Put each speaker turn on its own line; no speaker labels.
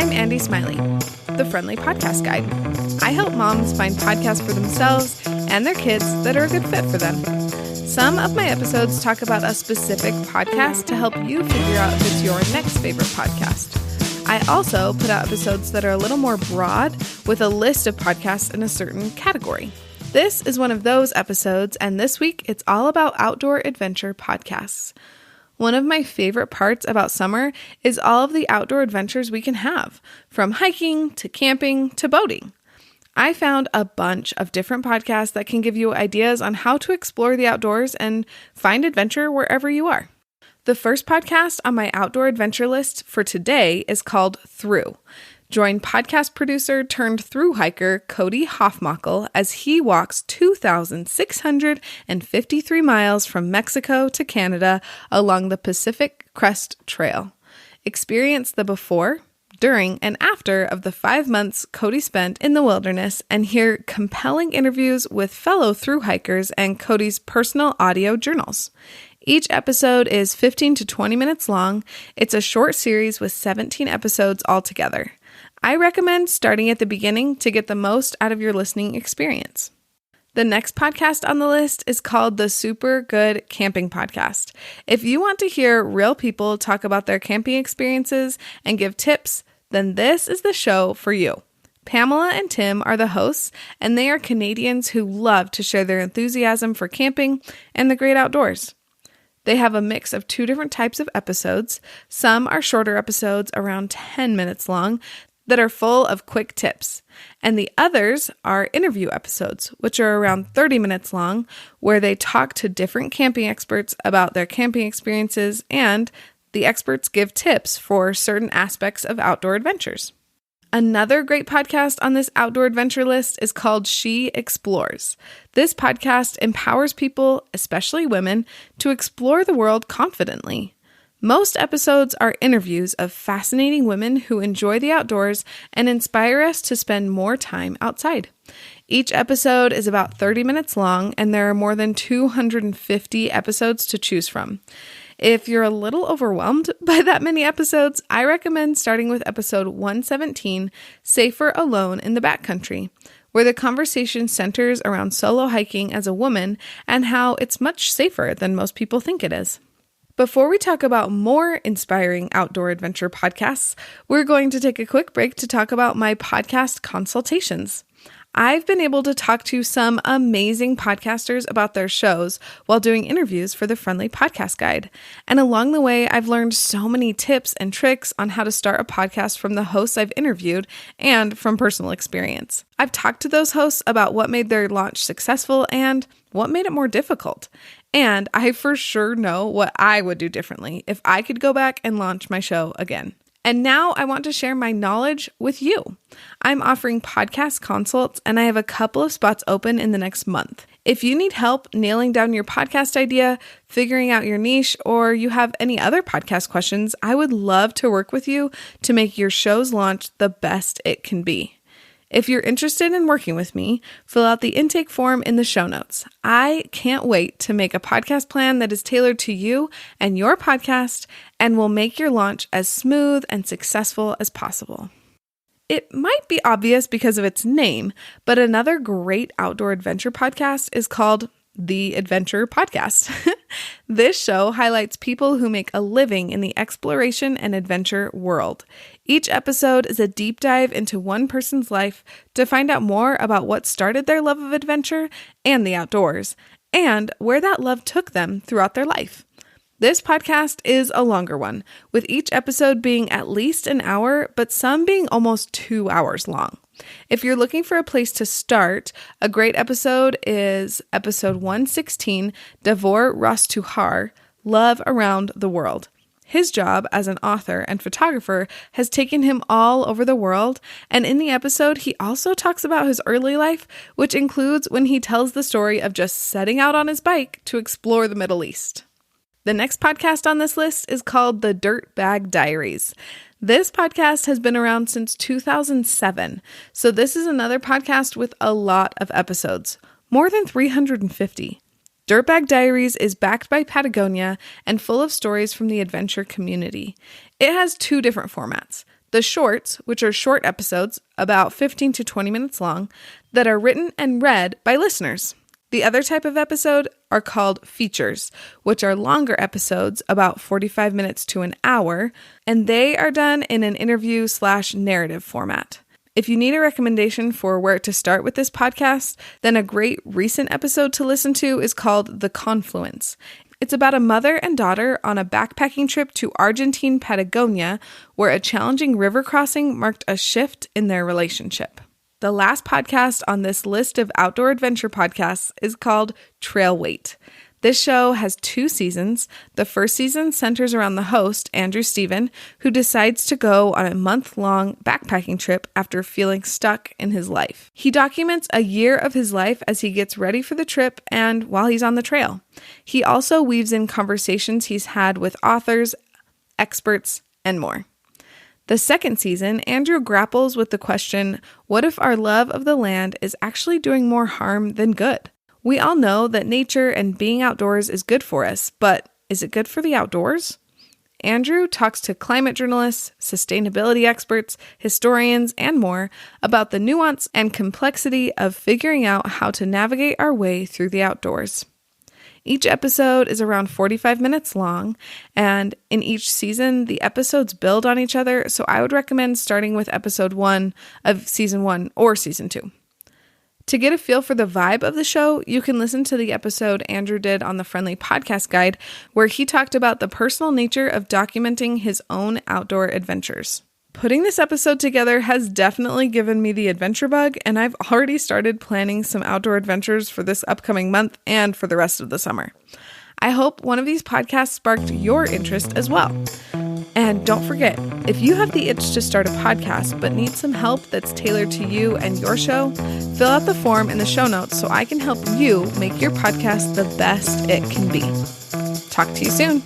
I'm Andy Smiley, the Friendly Podcast Guide. I help moms find podcasts for themselves and their kids that are a good fit for them. Some of my episodes talk about a specific podcast to help you figure out if it's your next favorite podcast. I also put out episodes that are a little more broad with a list of podcasts in a certain category. This is one of those episodes, and this week it's all about outdoor adventure podcasts. One of my favorite parts about summer is all of the outdoor adventures we can have, from hiking to camping to boating. I found a bunch of different podcasts that can give you ideas on how to explore the outdoors and find adventure wherever you are. The first podcast on my outdoor adventure list for today is called Through. Join podcast producer turned through hiker Cody Hofmackel as he walks 2,653 miles from Mexico to Canada along the Pacific Crest Trail. Experience the before, during, and after of the 5 months Cody spent in the wilderness and hear compelling interviews with fellow through hikers and Cody's personal audio journals. Each episode is 15 to 20 minutes long. It's a short series with 17 episodes altogether. I recommend starting at the beginning to get the most out of your listening experience. The next podcast on the list is called the Super Good Camping Podcast. If you want to hear real people talk about their camping experiences and give tips, then this is the show for you. Pamela and Tim are the hosts, and they are Canadians who love to share their enthusiasm for camping and the great outdoors. They have a mix of 2 different types of episodes. Some are shorter episodes around 10 minutes long that are full of quick tips. And the others are interview episodes, which are around 30 minutes long, where they talk to different camping experts about their camping experiences, and the experts give tips for certain aspects of outdoor adventures. Another great podcast on this outdoor adventure list is called She Explores. This podcast empowers people, especially women, to explore the world confidently. Most episodes are interviews of fascinating women who enjoy the outdoors and inspire us to spend more time outside. Each episode is about 30 minutes long, and there are more than 250 episodes to choose from. If you're a little overwhelmed by that many episodes, I recommend starting with episode 117, Safer Alone in the Backcountry, where the conversation centers around solo hiking as a woman and how it's much safer than most people think it is. Before we talk about more inspiring outdoor adventure podcasts, we're going to take a quick break to talk about my podcast consultations. I've been able to talk to some amazing podcasters about their shows while doing interviews for the Friendly Podcast Guide. And along the way, I've learned so many tips and tricks on how to start a podcast from the hosts I've interviewed and from personal experience. I've talked to those hosts about what made their launch successful and what made it more difficult. And I for sure know what I would do differently if I could go back and launch my show again. And now I want to share my knowledge with you. I'm offering podcast consults, and I have a couple of spots open in the next month. If you need help nailing down your podcast idea, figuring out your niche, or you have any other podcast questions, I would love to work with you to make your show's launch the best it can be. If you're interested in working with me, fill out the intake form in the show notes. I can't wait to make a podcast plan that is tailored to you and your podcast and will make your launch as smooth and successful as possible. It might be obvious because of its name, but another great outdoor adventure podcast is called The Adventure Podcast. This show highlights people who make a living in the exploration and adventure world. Each episode is a deep dive into one person's life to find out more about what started their love of adventure and the outdoors, and where that love took them throughout their life. This podcast is a longer one, with each episode being at least an hour, but some being almost 2 hours long. If you're looking for a place to start, a great episode is episode 116, Davor Rostuhar, Love Around the World. His job as an author and photographer has taken him all over the world, and in the episode, he also talks about his early life, which includes when he tells the story of just setting out on his bike to explore the Middle East. The next podcast on this list is called The Dirtbag Diaries. This podcast has been around since 2007, so this is another podcast with a lot of episodes, more than 350. Dirtbag Diaries is backed by Patagonia and full of stories from the adventure community. It has 2 different formats. The shorts, which are short episodes, about 15 to 20 minutes long, that are written and read by listeners. The other type of episode are called features, which are longer episodes, about 45 minutes to an hour, and they are done in an interview/narrative format. If you need a recommendation for where to start with this podcast, then a great recent episode to listen to is called The Confluence. It's about a mother and daughter on a backpacking trip to Argentine Patagonia, where a challenging river crossing marked a shift in their relationship. The last podcast on this list of outdoor adventure podcasts is called Trail Wait. This show has 2 seasons. The first season centers around the host, Andrew Steven, who decides to go on a month-long backpacking trip after feeling stuck in his life. He documents a year of his life as he gets ready for the trip and while he's on the trail. He also weaves in conversations he's had with authors, experts, and more. The second season, Andrew grapples with the question, what if our love of the land is actually doing more harm than good? We all know that nature and being outdoors is good for us, but is it good for the outdoors? Andrew talks to climate journalists, sustainability experts, historians, and more about the nuance and complexity of figuring out how to navigate our way through the outdoors. Each episode is around 45 minutes long, and in each season, the episodes build on each other, so I would recommend starting with episode 1 of season 1 or season 2. To get a feel for the vibe of the show, you can listen to the episode Andrew did on the Friendly Podcast Guide, where he talked about the personal nature of documenting his own outdoor adventures. Putting this episode together has definitely given me the adventure bug, and I've already started planning some outdoor adventures for this upcoming month and for the rest of the summer. I hope one of these podcasts sparked your interest as well. And don't forget, if you have the itch to start a podcast but need some help that's tailored to you and your show, fill out the form in the show notes so I can help you make your podcast the best it can be. Talk to you soon.